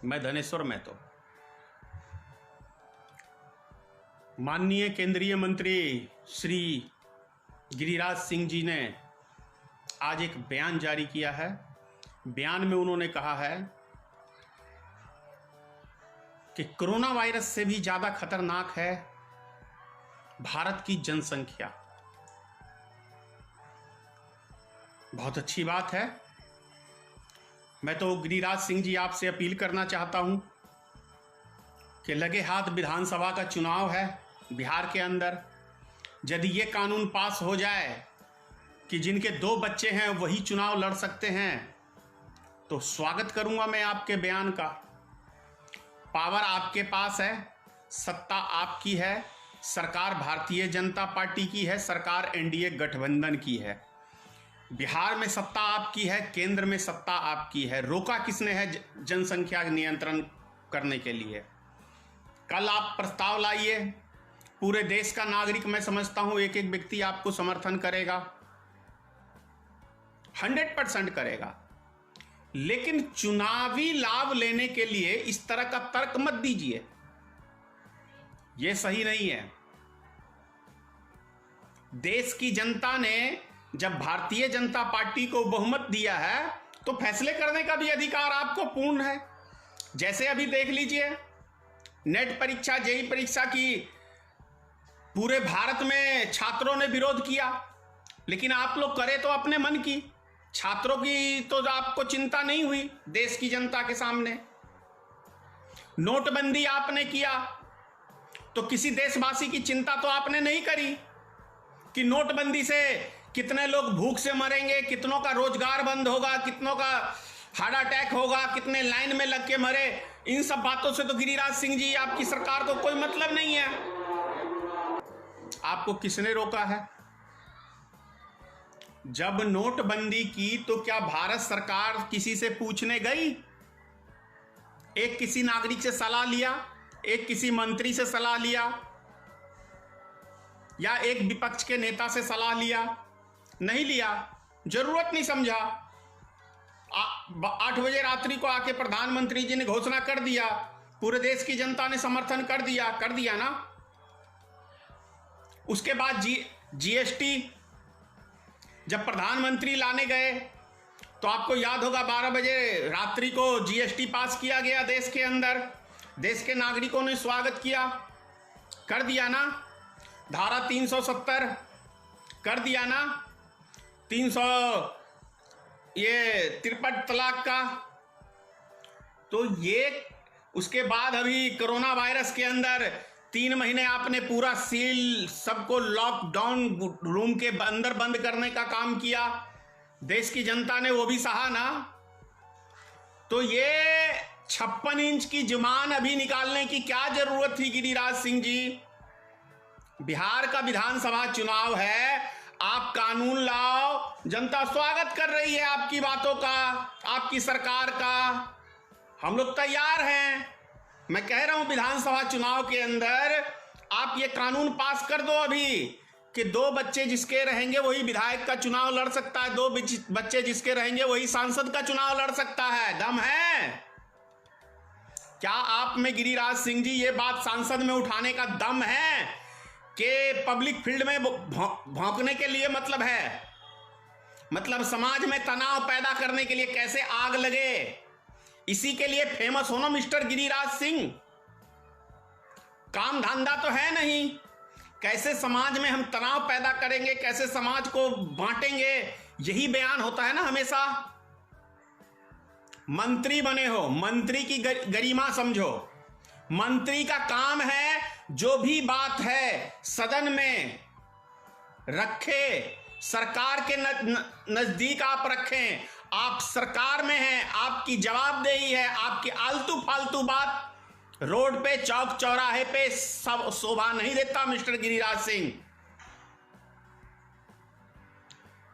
मैं धनेश्वर महतो। माननीय केंद्रीय मंत्री श्री गिरिराज सिंह जी ने आज एक बयान जारी किया है। बयान में उन्होंने कहा है कि कोरोना वायरस से भी ज्यादा खतरनाक है भारत की जनसंख्या। बहुत अच्छी बात है। मैं तो गिरिराज सिंह जी आपसे अपील करना चाहता हूं कि लगे हाथ विधानसभा का चुनाव है बिहार के अंदर। यदि ये कानून पास हो जाए कि जिनके 2 बच्चे हैं वही चुनाव लड़ सकते हैं तो स्वागत करूंगा मैं आपके बयान का। पावर आपके पास है, सत्ता आपकी है, सरकार भारतीय जनता पार्टी की है, सरकार एनडीए गठबंधन की है। बिहार में सत्ता आपकी है, केंद्र में सत्ता आपकी है। रोका किसने है जनसंख्या नियंत्रण करने के लिए? कल आप प्रस्ताव लाइए, पूरे देश का नागरिक, मैं समझता हूं एक एक व्यक्ति आपको समर्थन करेगा, 100% करेगा। लेकिन चुनावी लाभ लेने के लिए इस तरह का तर्क मत दीजिए, यह सही नहीं है। देश की जनता ने जब भारतीय जनता पार्टी को बहुमत दिया है तो फैसले करने का भी अधिकार आपको पूर्ण है। जैसे अभी देख लीजिए, नेट परीक्षा, जेईई परीक्षा की पूरे भारत में छात्रों ने विरोध किया, लेकिन आप लोग करे तो अपने मन की। छात्रों की तो आपको चिंता नहीं हुई देश की जनता के सामने। नोटबंदी आपने किया तो किसी देशवासी की चिंता तो आपने नहीं करी कि नोटबंदी से कितने लोग भूख से मरेंगे, कितनों का रोजगार बंद होगा, कितनों का हार्ट अटैक होगा, कितने लाइन में लग के मरे। इन सब बातों से तो गिरिराज सिंह जी, आपकी सरकार को कोई मतलब नहीं है। आपको किसने रोका है? जब नोटबंदी की तो क्या भारत सरकार किसी से पूछने गई? एक किसी नागरिक से सलाह लिया, एक किसी मंत्री से सलाह लिया, या एक विपक्ष के नेता से सलाह लिया? नहीं लिया, जरूरत नहीं समझा। 8 बजे रात्रि को आके प्रधानमंत्री जी ने घोषणा कर दिया, पूरे देश की जनता ने समर्थन कर दिया ना। उसके बाद जीएसटी जब प्रधानमंत्री लाने गए तो आपको याद होगा 12 बजे रात्रि को जीएसटी पास किया गया देश के अंदर। देश के नागरिकों ने स्वागत किया, कर दिया ना। धारा 370 कर दिया ना, 53 तलाक का। तो ये उसके बाद अभी कोरोना वायरस के अंदर 3 महीने आपने पूरा सील, सबको लॉकडाउन रूम के अंदर बंद करने का काम किया। देश की जनता ने वो भी सहा ना। तो ये 56 इंच की जुबान अभी निकालने की क्या जरूरत थी गिरिराज सिंह जी? बिहार का विधानसभा चुनाव है, आप कानून लाओ, जनता स्वागत कर रही है आपकी बातों का, आपकी सरकार का। हम लोग तैयार हैं। मैं कह रहा हूं विधानसभा चुनाव के अंदर आप ये कानून पास कर दो अभी कि 2 बच्चे जिसके रहेंगे वही विधायक का चुनाव लड़ सकता है, 2 बच्चे जिसके रहेंगे वही सांसद का चुनाव लड़ सकता है। दम है क्या आप में गिरिराज सिंह जी? ये बात सांसद में उठाने का दम है कि पब्लिक फील्ड में भौंकने के लिए मतलब है, मतलब समाज में तनाव पैदा करने के लिए, कैसे आग लगे, इसी के लिए फेमस हो ना मिस्टर गिरिराज सिंह। काम धंधा तो है नहीं, कैसे समाज में हम तनाव पैदा करेंगे, कैसे समाज को बांटेंगे, यही बयान होता है ना हमेशा। मंत्री बने हो, मंत्री की गरिमा समझो। मंत्री का काम है जो भी बात है सदन में रखे, सरकार के नजदीक आप रखें। आप सरकार में हैं, आपकी जवाबदेही है। आपकी आलतू फालतू बात रोड पे, चौक चौराहे पे सब शोभा नहीं देता मिस्टर गिरिराज सिंह।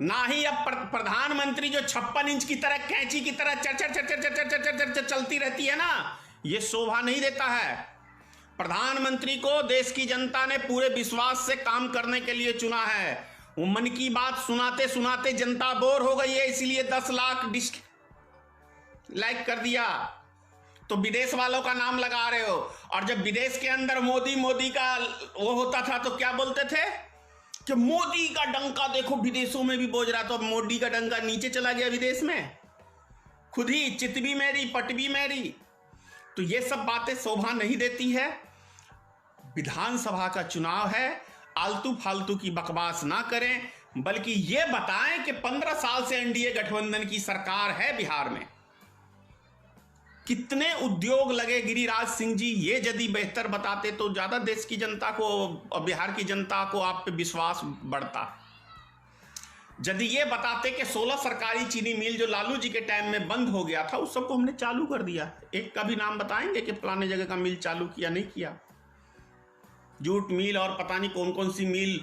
ना ही अब प्रधानमंत्री जो 56 इंच की तरह, कैंची की तरह चर चलती रहती है ना, ये शोभा नहीं देता है। प्रधानमंत्री को देश की जनता ने पूरे विश्वास से काम करने के लिए चुना है। वो मन की बात सुनाते सुनाते जनता बोर हो गई है, इसलिए 10 लाख लाइक कर दिया। तो तो विदेश वालों का नाम लगा रहे हो। और जब विदेश के अंदर मोदी मोदी का वो होता था तो क्या बोलते थे कि मोदी का डंका देखो विदेशों में भी बोझ रहा, तो मोदी का डंका नीचे चला गया विदेश में, खुद ही चितवी मेरी पटवी मेरी। तो ये सब बातें शोभा नहीं देती है। विधानसभा का चुनाव है, आलतू फालतू की बकवास ना करें, बल्कि ये बताएं कि 15 साल से एनडीए गठबंधन की सरकार है बिहार में, कितने उद्योग लगे गिरिराज सिंह जी, ये यदि बेहतर बताते तो ज्यादा देश की जनता को और बिहार की जनता को आप पे विश्वास बढ़ता। यदि ये बताते कि 16 सरकारी चीनी मिल जो लालू जी के टाइम में बंद हो गया था उस सबको हमने चालू कर दिया, एक का भी नाम बताएंगे कि फलाने जगह का मिल चालू किया नहीं किया। जूट मिल और पता नहीं कौन कौन सी मिल,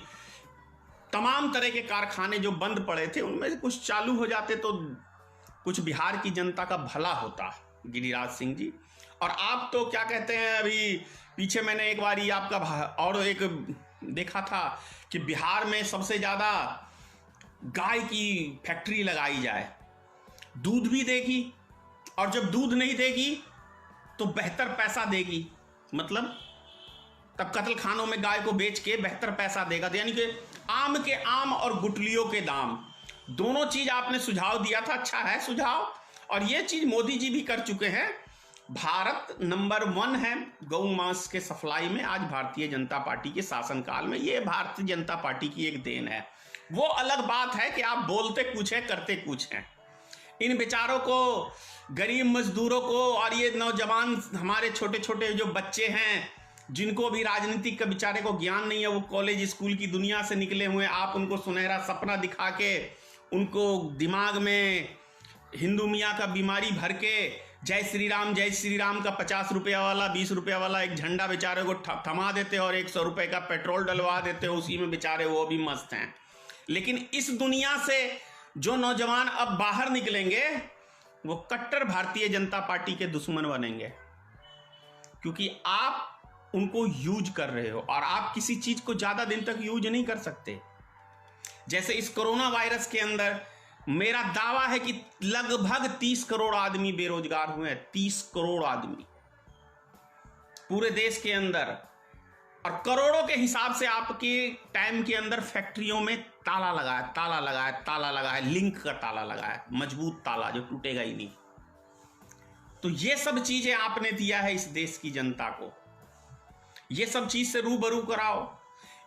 तमाम तरह के कारखाने जो बंद पड़े थे उनमें से कुछ चालू हो जाते तो कुछ बिहार की जनता का भला होता गिरिराज सिंह जी। और आप तो क्या कहते हैं, अभी पीछे मैंने एक बार आपका और एक देखा था कि बिहार में सबसे ज्यादा गाय की फैक्ट्री लगाई जाए, दूध भी देगी और जब दूध नहीं देगी तो बेहतर पैसा देगी, मतलब तब कत्ल खानों में गाय को बेच के बेहतर पैसा देगा। यानी कि आम के आम और गुटलियों के दाम, दोनों चीज आपने सुझाव दिया था, अच्छा है सुझाव। और ये चीज मोदी जी भी कर चुके हैं। भारत नंबर 1 है गौ मांस के सप्लाई में आज भारतीय जनता पार्टी के शासनकाल में, ये भारतीय जनता पार्टी की एक देन है। वो अलग बात है कि आप बोलते कुछ है करते कुछ हैं। इन बेचारों को, गरीब मजदूरों को और ये नौजवान हमारे छोटे छोटे जो बच्चे हैं जिनको भी राजनीतिक का बेचारे को ज्ञान नहीं है, वो कॉलेज स्कूल की दुनिया से निकले हुए, आप उनको सुनहरा सपना दिखा के उनको दिमाग में हिंदू मियाँ का बीमारी भर के जय श्री राम का 50 रुपया वाला 20 रुपया वाला एक झंडा बेचारे को थमा देते और 100 रुपए का पेट्रोल डलवा देते, उसी में बेचारे वो भी मस्त हैं। लेकिन इस दुनिया से जो नौजवान अब बाहर निकलेंगे वो कट्टर भारतीय जनता पार्टी के दुश्मन बनेंगे, क्योंकि आप उनको यूज कर रहे हो और आप किसी चीज को ज्यादा दिन तक यूज नहीं कर सकते। जैसे इस कोरोना वायरस के अंदर मेरा दावा है कि लगभग 30 करोड़ आदमी बेरोजगार हुए हैं, 30 करोड़ आदमी पूरे देश के अंदर, और करोड़ों के हिसाब से आपके टाइम के अंदर फैक्ट्रियों में ताला लगा है, लिंक का ताला लगा है, मजबूत ताला जो टूटेगा ही नहीं। तो ये सब चीजें आपने दिया है इस देश की जनता को, ये सब चीज से रूबरू कराओ।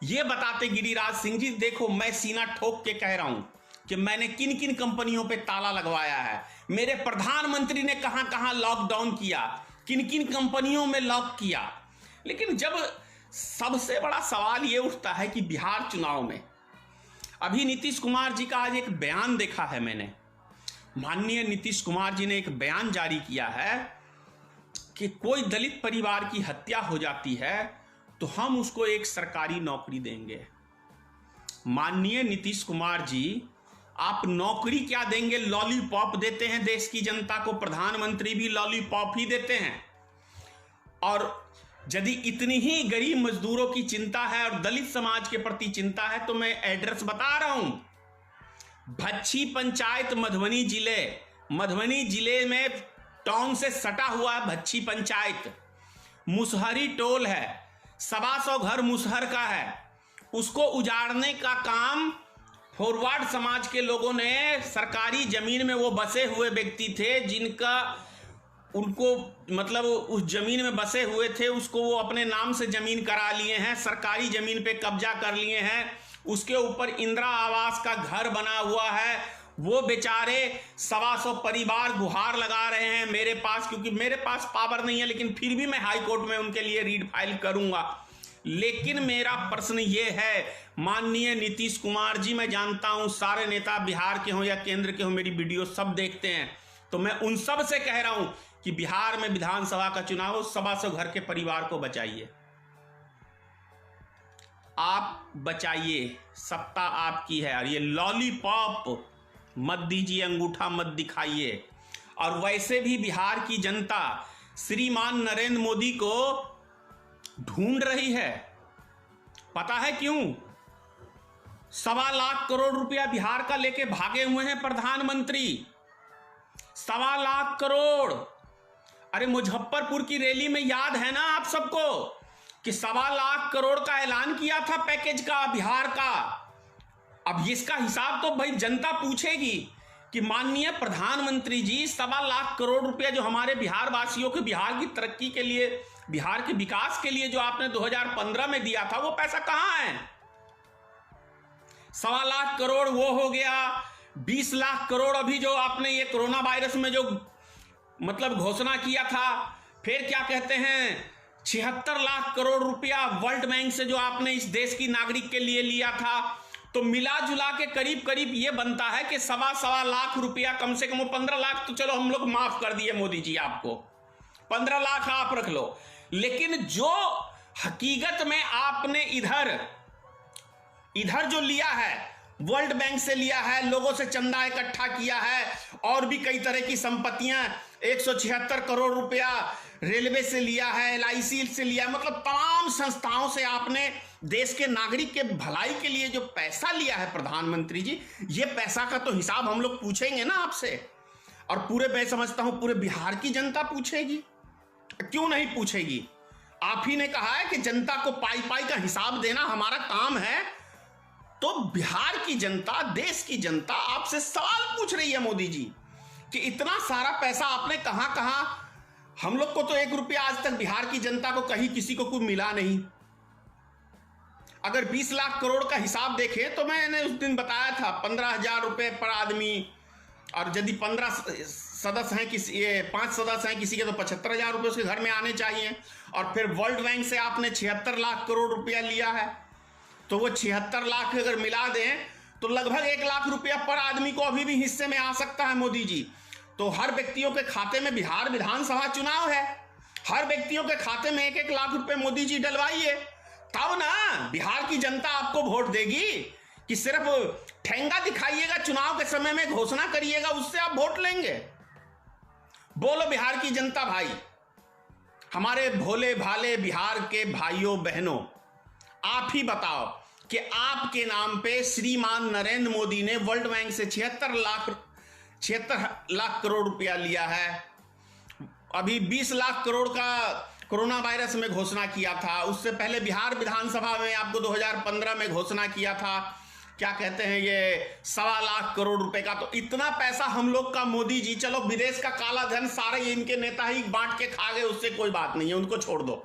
ये बताते गिरिराज सिंह जी, देखो मैं सीना ठोक के कह रहा हूं कि मैंने किन किन कंपनियों पे ताला लगवाया है, मेरे प्रधानमंत्री ने कहां कहां लॉकडाउन किया, किन किन कंपनियों में लॉक किया। लेकिन जब सबसे बड़ा सवाल ये उठता है कि बिहार चुनाव में अभी नीतीश कुमार जी का आज एक बयान देखा है मैंने, माननीय नीतीश कुमार जी ने एक बयान जारी किया है कि कोई दलित परिवार की हत्या हो जाती है तो हम उसको एक सरकारी नौकरी देंगे। माननीय नीतीश कुमार जी, आप नौकरी क्या देंगे, लॉलीपॉप देते हैं देश की जनता को, प्रधानमंत्री भी लॉलीपॉप ही देते हैं। और यदि इतनी ही गरीब मजदूरों की चिंता है और दलित समाज के प्रति चिंता है तो मैं एड्रेस बता रहा हूं, भच्छी पंचायत मधुबनी जिले में टाउन से सटा हुआ है भच्छी पंचायत, मुसहरी टोल है, 125 घर मुसहर का है, उसको उजाड़ने का काम फॉरवर्ड समाज के लोगों ने, सरकारी जमीन में वो बसे हुए व्यक्ति थे जिनका उनको मतलब उस जमीन में बसे हुए थे, उसको वो अपने नाम से जमीन करा लिए हैं, सरकारी जमीन पे कब्जा कर लिए हैं, उसके ऊपर इंदिरा आवास का घर बना हुआ है। वो बेचारे 125 परिवार गुहार लगा रहे हैं मेरे पास, क्योंकि मेरे पास पावर नहीं है, लेकिन फिर भी मैं हाई कोर्ट में उनके लिए रीड फाइल करूंगा। लेकिन मेरा प्रश्न ये है, माननीय नीतीश कुमार जी, मैं जानता हूं सारे नेता बिहार के हों या केंद्र के हों मेरी वीडियो सब देखते हैं, तो मैं उन सब से कह रहा हूं कि बिहार में विधानसभा का चुनाव 125 घर के परिवार को बचाइए, आप बचाइए, सत्ता आपकी है। और ये लॉलीपॉप मत दीजिए, अंगूठा मत दिखाइए। और वैसे भी बिहार की जनता श्रीमान नरेंद्र मोदी को ढूंढ रही है, पता है क्यों? 1.25 लाख करोड़ रुपया बिहार का लेके भागे हुए हैं प्रधानमंत्री, 1.25 लाख करोड़। अरे मुजफ्फरपुर की रैली में याद है ना आप सबको कि 1.25 लाख करोड़ का ऐलान किया था पैकेज का बिहार का। अब इसका हिसाब तो भाई जनता पूछेगी कि माननीय प्रधानमंत्री जी 1.25 लाख करोड़ रुपया जो हमारे बिहार वासियों के बिहार की तरक्की के लिए, बिहार के विकास के लिए जो आपने 2015 में दिया था, वो पैसा कहां है? 1.25 लाख करोड़ वो हो गया, 20 लाख करोड़ अभी जो आपने ये कोरोना वायरस में जो मतलब घोषणा किया था, फिर क्या कहते हैं 76 लाख करोड़ रुपया वर्ल्ड बैंक से जो आपने इस देश की नागरिक के लिए लिया था, तो मिला जुला के करीब करीब ये बनता है कि 1.25 लाख रुपया, कम से कम 15 लाख तो चलो हम लोग माफ कर दिए मोदी जी आपको, 15 लाख आप रख लो, लेकिन जो हकीकत में आपने इधर जो लिया है, वर्ल्ड बैंक से लिया है, लोगों से चंदा इकट्ठा किया है, और भी कई तरह की संपत्तियां, 176 करोड़ रुपया रेलवे से लिया है, LIC से लिया, मतलब तमाम संस्थाओं से आपने देश के नागरिक के भलाई के लिए जो पैसा लिया है प्रधानमंत्री जी, ये पैसा का तो हिसाब हम लोग पूछेंगे ना आपसे। और पूरे, मैं समझता हूं पूरे बिहार की जनता पूछेगी, क्यों नहीं पूछेगी? आप ही ने कहा है कि जनता को पाई पाई का हिसाब देना हमारा काम है, तो बिहार की जनता, देश की जनता आपसे सवाल पूछ रही है मोदी जी कि इतना सारा पैसा आपने कहां कहां, हम लोग को तो 1 रुपया आज तक बिहार की जनता को कहीं किसी को कुछ मिला नहीं। अगर 20 लाख करोड़ का हिसाब देखें तो मैंने उस दिन बताया था 15,000 रुपए पर आदमी, और यदि 15 सदस्य हैं किसी, ये 5 सदस्य हैं किसी के, तो 75,000 रुपए उसके घर में आने चाहिए। और फिर वर्ल्ड बैंक से आपने 76 लाख करोड़ रुपया लिया है, तो वो 76 लाख अगर मिला दें तो लगभग 1 लाख रुपया पर आदमी को अभी भी हिस्से में आ सकता है मोदी जी। तो हर व्यक्तियों के खाते में, बिहार विधानसभा चुनाव है, हर व्यक्तियों के खाते में 1-1 लाख रुपए मोदी जी डलवाइए, तब ना बिहार की जनता आपको वोट देगी। कि सिर्फ ठेंगा दिखाइएगा चुनाव के समय में, घोषणा करिएगा, उससे आप वोट लेंगे? बोलो बिहार की जनता भाई, हमारे भोले भाले बिहार के भाइयों बहनों, आप ही बताओ कि आपके नाम पे श्रीमान नरेंद्र मोदी ने वर्ल्ड बैंक से 76 लाख करोड़ रुपया लिया है। अभी 20 लाख करोड़ का कोरोना वायरस में घोषणा किया था, उससे पहले बिहार विधानसभा में आपको 2015 में घोषणा किया था, क्या कहते हैं ये 1.25 लाख करोड़ रुपए का। तो इतना पैसा हम लोग का मोदी जी, चलो विदेश का काला धन सारे इनके नेता ही बांट के खा गए, उससे कोई बात नहीं है, उनको छोड़ दो,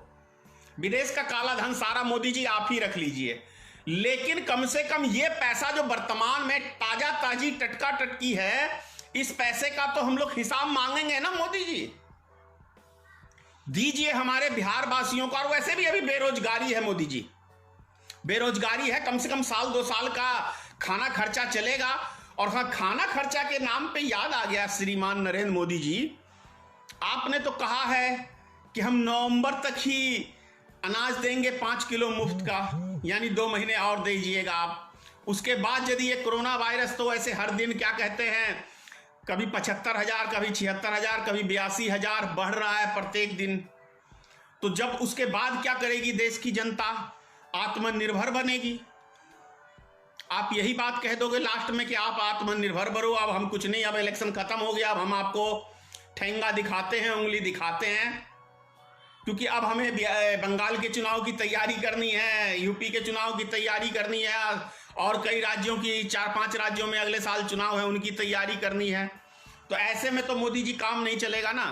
विदेश का काला धन सारा मोदी जी आप ही रख लीजिए, लेकिन कम से कम ये पैसा जो वर्तमान में ताजा ताजी टटका टटकी है, इस पैसे का तो हम लोग हिसाब मांगेंगे ना मोदी जी, दीजिए हमारे बिहार वासियों को। और वैसे भी अभी बेरोजगारी है मोदी जी, बेरोजगारी है, कम से कम 1-2 साल का खाना खर्चा चलेगा। और हाँ, खाना खर्चा के नाम पे याद आ गया श्रीमान नरेंद्र मोदी जी, आपने तो कहा है कि हम नवंबर तक ही अनाज देंगे 5 किलो मुफ्त का, यानी 2 महीने और दीजिएगा आप। उसके बाद यदि ये कोरोना वायरस, तो ऐसे हर दिन क्या कहते हैं, कभी 75,000, कभी 76,000, कभी 82,000 बढ़ रहा है प्रत्येक दिन। तो जब उसके बाद क्या करेगी देश की जनता? आत्मनिर्भर बनेगी। आप यही बात कह दोगे लास्ट में कि आप आत्मनिर्भर बनो, अब हम कुछ नहीं, अब इलेक्शन खत्म हो गया, अब हम आपको ठेंगा दिखाते हैं, उंगली दिखाते हैं, क्योंकि अब हमें बंगाल के चुनाव की तैयारी करनी है, यूपी के चुनाव की तैयारी करनी है, और कई राज्यों की, 4-5 राज्यों में अगले साल चुनाव है, उनकी तैयारी करनी है। तो ऐसे में तो मोदी जी काम नहीं चलेगा ना।